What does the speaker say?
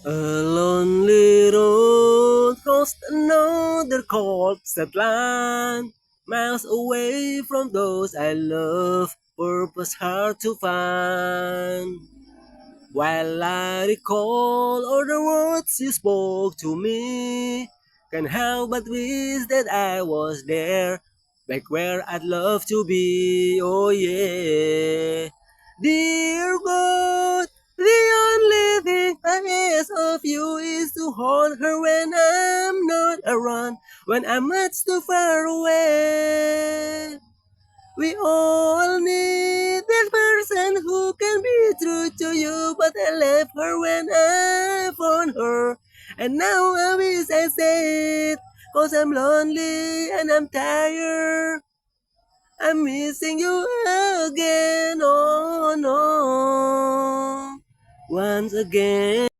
A lonely road crossed another cold set line, miles away from those I love, purpose hard to find. While I recall all the words you spoke to me, can't help but wish that I was there, back where I'd love to be. Oh yeah, dear God, the only thing I ask of you is to hold her when I'm not around, when I'm much too far away. We all need that person who can be true to you, but I left her when I found her. And now I wish I said, cause I'm lonely and I'm tired. I'm missing you again, oh no. Once again.